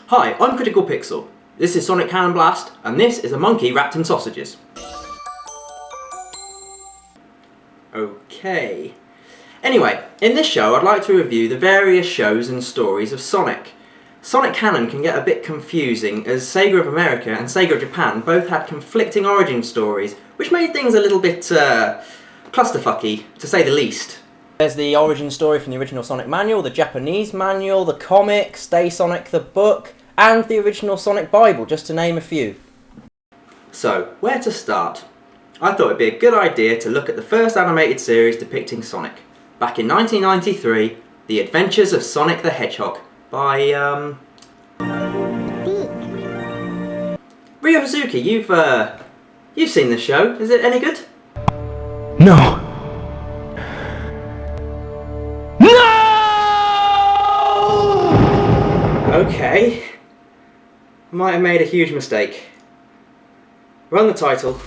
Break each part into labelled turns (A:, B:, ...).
A: Hi, I'm Critical Pixel. This is Sonic Cannon Blast, and this is a monkey wrapped in sausages. Okay. Anyway, in this show I'd like to review the various shows and stories of Sonic. Sonic Canon can get a bit confusing as Sega of America and Sega of Japan both had conflicting origin stories, which made things a little bit clusterfucky, to say the least.
B: There's the origin story from the original Sonic manual, the Japanese manual, the comic, Stay Sonic the book, and the original Sonic Bible, just to name a few.
A: So, where to start? I thought it'd be a good idea to look at the first animated series depicting Sonic. Back in 1993, The Adventures of Sonic the Hedgehog by, Ryo Hazuki, you've seen this show. Is it any good?
C: No!
A: Okay. Might have made a huge mistake. Run the title.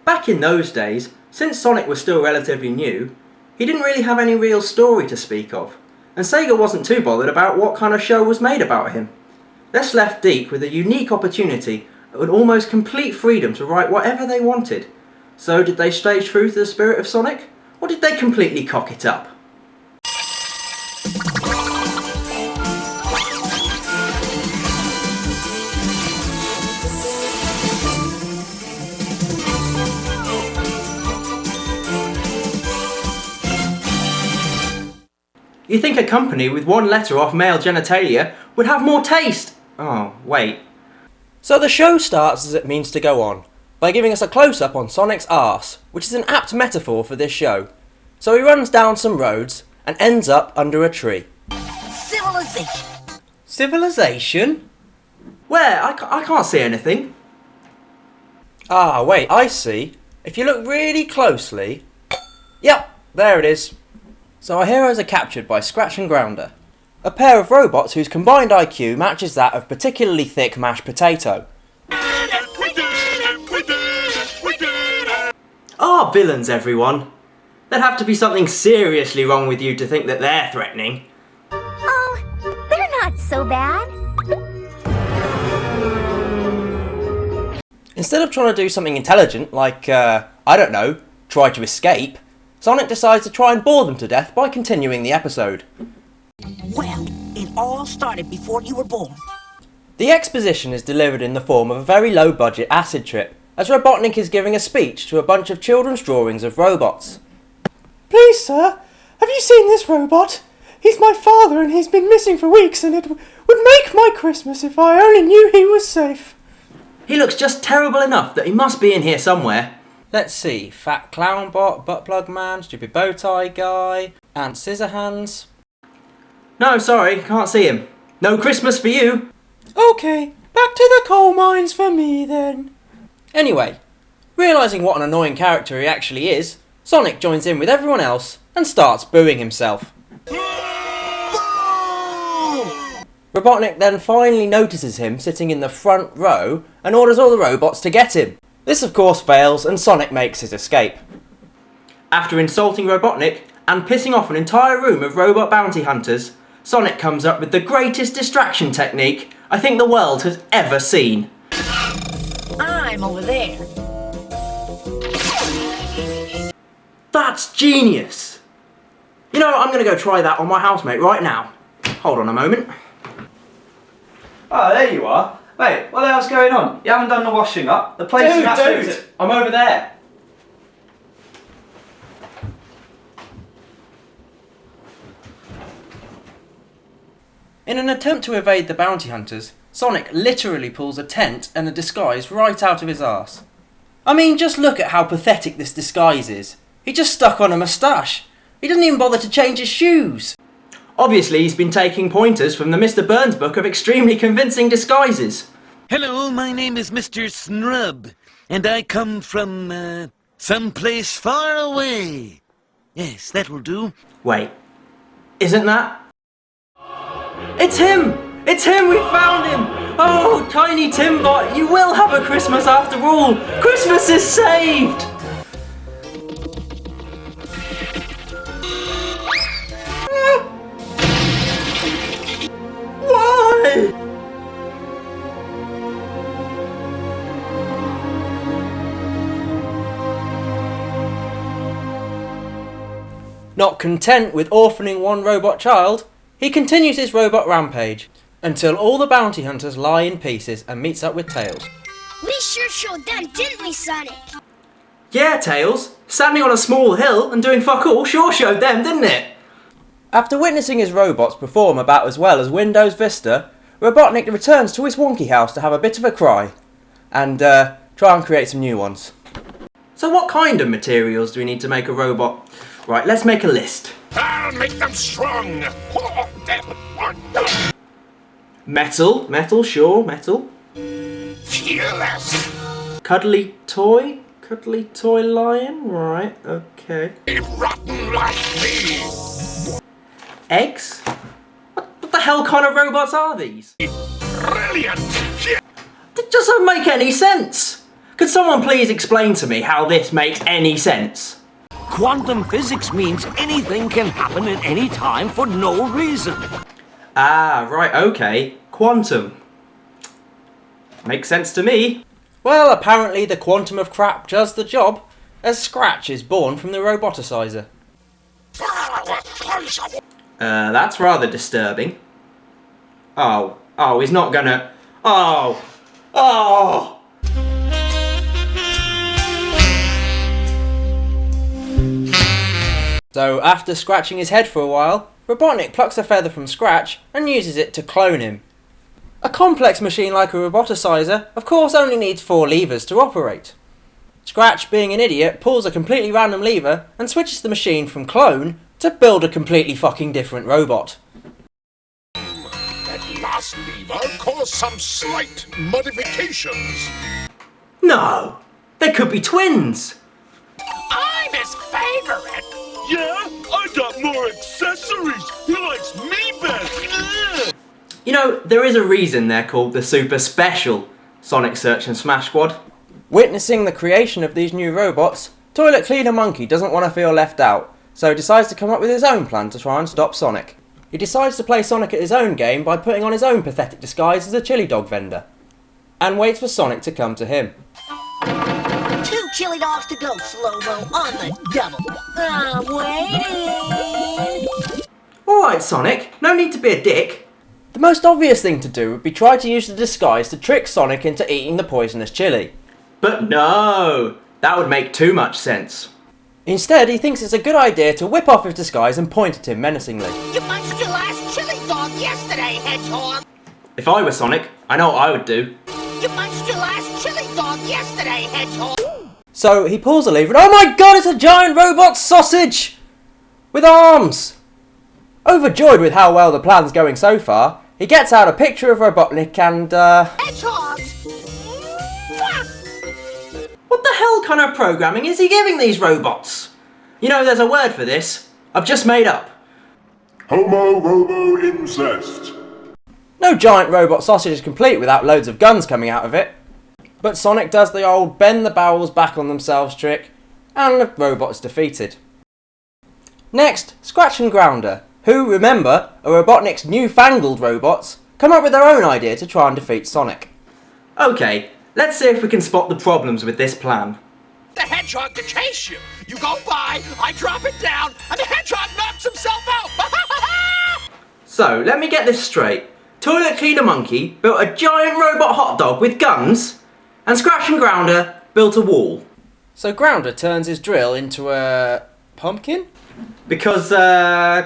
A: Back in those days, since Sonic was still relatively new, he didn't really have any real story to speak of, and Sega wasn't too bothered about what kind of show was made about him. This left DiC with a unique opportunity and almost complete freedom to write whatever they wanted. So did they stay true to the spirit of Sonic, or did they completely cock it up? You think a company with one letter off male genitalia would have more taste? Oh, wait.
B: So the show starts as it means to go on, by giving us a close-up on Sonic's arse, which is an apt metaphor for this show. So he runs down some roads and ends up under a tree.
D: Civilization!
B: Civilization?
A: Where? I can't see anything.
B: Ah, wait, I see. If you look really closely... Yep, there it is. So our heroes are captured by Scratch and Grounder, a pair of robots whose combined IQ matches that of particularly thick mashed potato.
A: Ah, villains, everyone. There'd have to be something seriously wrong with you to think that they're threatening.
D: Oh, they're not so bad.
B: Instead of trying to do something intelligent, like, I don't know, try to escape, Sonic decides to try and bore them to death by continuing the episode.
D: Well, it all started before you were born.
B: The exposition is delivered in the form of a very low-budget acid trip, as Robotnik is giving a speech to a bunch of children's drawings of robots.
E: Please, sir, have you seen this robot? He's my father and he's been missing for weeks and it would make my Christmas if I only knew he was safe.
A: He looks just terrible enough that he must be in here somewhere.
B: Let's see, Fat Clown Bot, Butt Plug Man, Stupid Bowtie Guy, Aunt Scissorhands.
A: No, sorry, can't see him. No Christmas for you.
E: Okay, back to the coal mines for me then.
B: Anyway, realising what an annoying character he actually is, Sonic joins in with everyone else and starts booing himself. Robotnik then finally notices him sitting in the front row and orders all the robots to get him. This of course fails and Sonic makes his escape.
A: After insulting Robotnik and pissing off an entire room of robot bounty hunters, Sonic comes up with the greatest distraction technique I think the world has ever seen.
D: I'm over there.
A: That's genius! You know, I'm going to go try that on my housemate right now. Hold on a moment.
F: Oh, there you are. Wait, what the hell's going on? You haven't done the washing up. The place is absolutely...
A: Dude! I'm over there.
B: In an attempt to evade the bounty hunters, Sonic literally pulls a tent and a disguise right out of his arse. I mean, just look at how pathetic this disguise is. He just stuck on a moustache. He doesn't even bother to change his shoes.
A: Obviously, he's been taking pointers from the Mr. Burns book of extremely convincing disguises.
G: Hello, my name is Mr. Snrub, and I come from, someplace far away. Yes, that'll do.
A: Wait, isn't that? It's him! It's him! We found him! Oh, Tiny Timbot, you will have a Christmas after all! Christmas is saved! Why?
B: Not content with orphaning one robot child, he continues his robot rampage until all the bounty hunters lie in pieces and meets up with Tails.
H: We sure showed them, didn't we, Sonic?
A: Yeah, Tails. Standing on a small hill and doing fuck all sure showed them, didn't it?
B: After witnessing his robots perform about as well as Windows Vista, Robotnik returns to his wonky house to have a bit of a cry and try and create some new ones.
A: So what kind of materials do we need to make a robot? Right, let's make a list.
I: I'll make them strong.
A: Metal, sure, metal.
I: Fearless.
A: Cuddly toy lion, right, okay.
I: Rotten like me.
A: Eggs? What the hell kind of robots are these?
I: Brilliant.
A: It doesn't make any sense. Could someone please explain to me how this makes any sense?
D: Quantum physics means anything can happen at any time for no reason.
A: Ah, right, okay. Quantum. Makes sense to me.
B: Well, apparently the quantum of crap does the job, as Scratch is born from the roboticizer.
A: That's rather disturbing. Oh, he's not gonna... Oh!
B: So after scratching his head for a while, Robotnik plucks a feather from Scratch and uses it to clone him. A complex machine like a roboticizer, of course, only needs 4 levers to operate. Scratch, being an idiot, pulls a completely random lever and switches the machine from clone to build a completely fucking different robot.
I: That last lever caused some slight modifications.
A: No! They could be twins!
I: I'm his favorite.
J: Yeah, I got more accessories. He likes me best.
A: You know, there is a reason they're called the Super Special Sonic Search and Smash Squad.
B: Witnessing the creation of these new robots, Toilet Cleaner Monkey doesn't want to feel left out, so decides to come up with his own plan to try and stop Sonic. He decides to play Sonic at his own game by putting on his own pathetic disguise as a chili dog vendor, and waits for Sonic to come to him.
D: 2 chili dogs to go, slow-mo on the double. I'm waiting.
A: Alright, Sonic, no need to be a dick.
B: The most obvious thing to do would be try to use the disguise to trick Sonic into eating the poisonous chili.
A: But no! That would make too much sense.
B: Instead, he thinks it's a good idea to whip off his disguise and point at him menacingly.
D: You munched your last chili dog yesterday, Hedgehog.
A: If I were Sonic, I know what I would do.
D: You munched your last chili dog yesterday, Hedgehog.
B: So he pulls a lever and oh my god, it's a giant robot sausage! With arms! Overjoyed with how well the plan's going so far, he gets out a picture of Robotnik and
D: Hedgehog!
A: What the hell kind of programming is he giving these robots? You know, there's a word for this. I've just made up.
I: Homo-robo-incest.
B: No giant robot sausage is complete without loads of guns coming out of it. But Sonic does the old bend the barrels back on themselves trick, and the robot's defeated. Next, Scratch and Grounder, who, remember, are Robotnik's newfangled robots, come up with their own idea to try and defeat Sonic.
A: Okay, let's see if we can spot the problems with this plan.
I: The hedgehog to chase you. You go by, I drop it down, and the hedgehog knocks himself out.
A: So, let me get this straight. Toilet Cleaner Monkey built a giant robot hot dog with guns, and Scratch and Grounder built a wall.
B: So Grounder turns his drill into a pumpkin?
A: Because,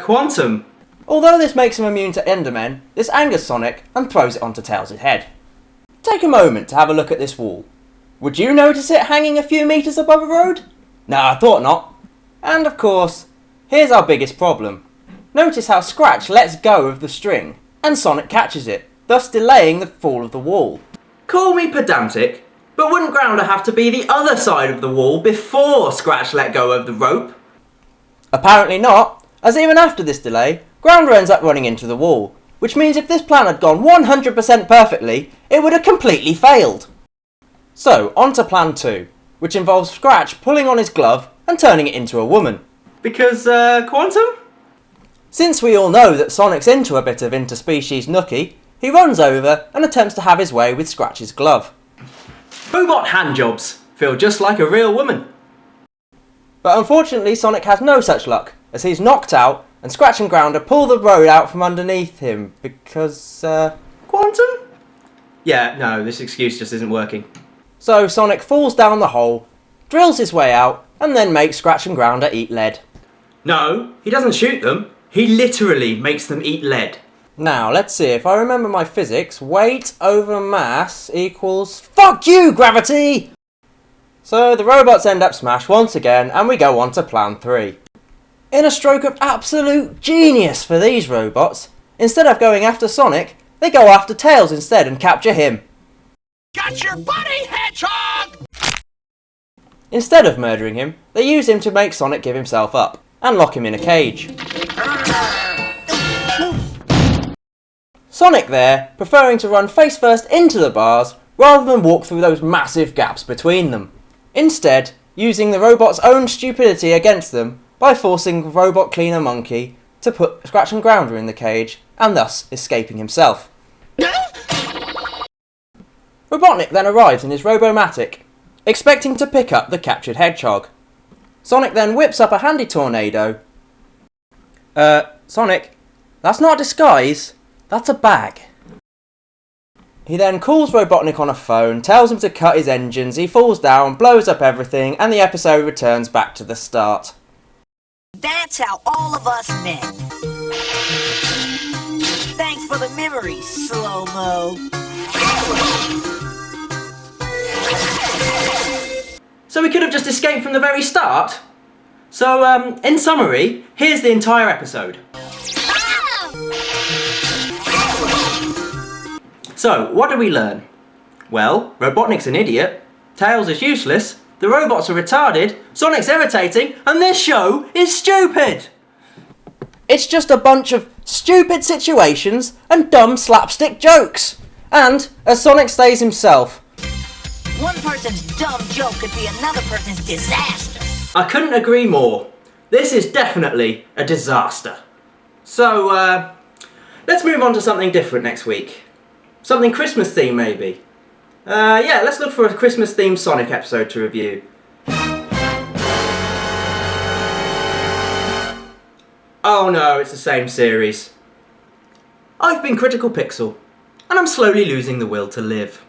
A: quantum.
B: Although this makes him immune to Endermen, this angers Sonic and throws it onto Tails' head. Take a moment to have a look at this wall. Would you notice it hanging a few metres above a road? No, I thought not. And of course, here's our biggest problem. Notice how Scratch lets go of the string, and Sonic catches it, thus delaying the fall of the wall.
A: Call me pedantic, but wouldn't Grounder have to be the other side of the wall before Scratch let go of the rope?
B: Apparently not, as even after this delay, Grounder ends up running into the wall, which means if this plan had gone 100% perfectly, it would have completely failed. So, on to plan 2, which involves Scratch pulling on his glove and turning it into a woman.
A: Because, Quantum?
B: Since we all know that Sonic's into a bit of interspecies nookie, he runs over and attempts to have his way with Scratch's glove.
A: Robot handjobs feel just like a real woman.
B: But unfortunately Sonic has no such luck, as he's knocked out and Scratch and Grounder pull the road out from underneath him because,
A: Quantum? Yeah, no, this excuse just isn't working.
B: So Sonic falls down the hole, drills his way out, and then makes Scratch and Grounder eat lead.
A: No, he doesn't shoot them. He literally makes them eat lead.
B: Now, let's see, if I remember my physics, weight over mass equals... Fuck you, gravity! So the robots end up smashed once again, and we go on to plan 3. In a stroke of absolute genius for these robots, instead of going after Sonic, they go after Tails instead and capture him.
I: Got your buddy, Hedgehog!
B: Instead of murdering him, they use him to make Sonic give himself up, and lock him in a cage. Sonic there, preferring to run face first into the bars, rather than walk through those massive gaps between them. Instead, using the robot's own stupidity against them by forcing Robot Cleaner Monkey to put Scratch and Grounder in the cage, and thus escaping himself. Robotnik then arrives in his Robomatic, expecting to pick up the captured Hedgehog. Sonic then whips up a handy tornado. Sonic, that's not a disguise, that's a bag. He then calls Robotnik on a phone, tells him to cut his engines, he falls down, blows up everything, and the episode returns back to the start.
D: That's how all of us met. Thanks for the memories, Slow-Mo.
A: So we could have just escaped from the very start? So, in summary, here's the entire episode. So, what do we learn? Well, Robotnik's an idiot, Tails is useless, the robots are retarded, Sonic's irritating, and this show is stupid!
B: It's just a bunch of stupid situations and dumb slapstick jokes. And, as Sonic stays himself,
D: One person's dumb joke could be another person's disaster.
A: I couldn't agree more. This is definitely a disaster. So, let's move on to something different next week. Something Christmas themed, maybe. Yeah, let's look for a Christmas themed Sonic episode to review. Oh no, it's the same series. I've been Critical Pixel, and I'm slowly losing the will to live.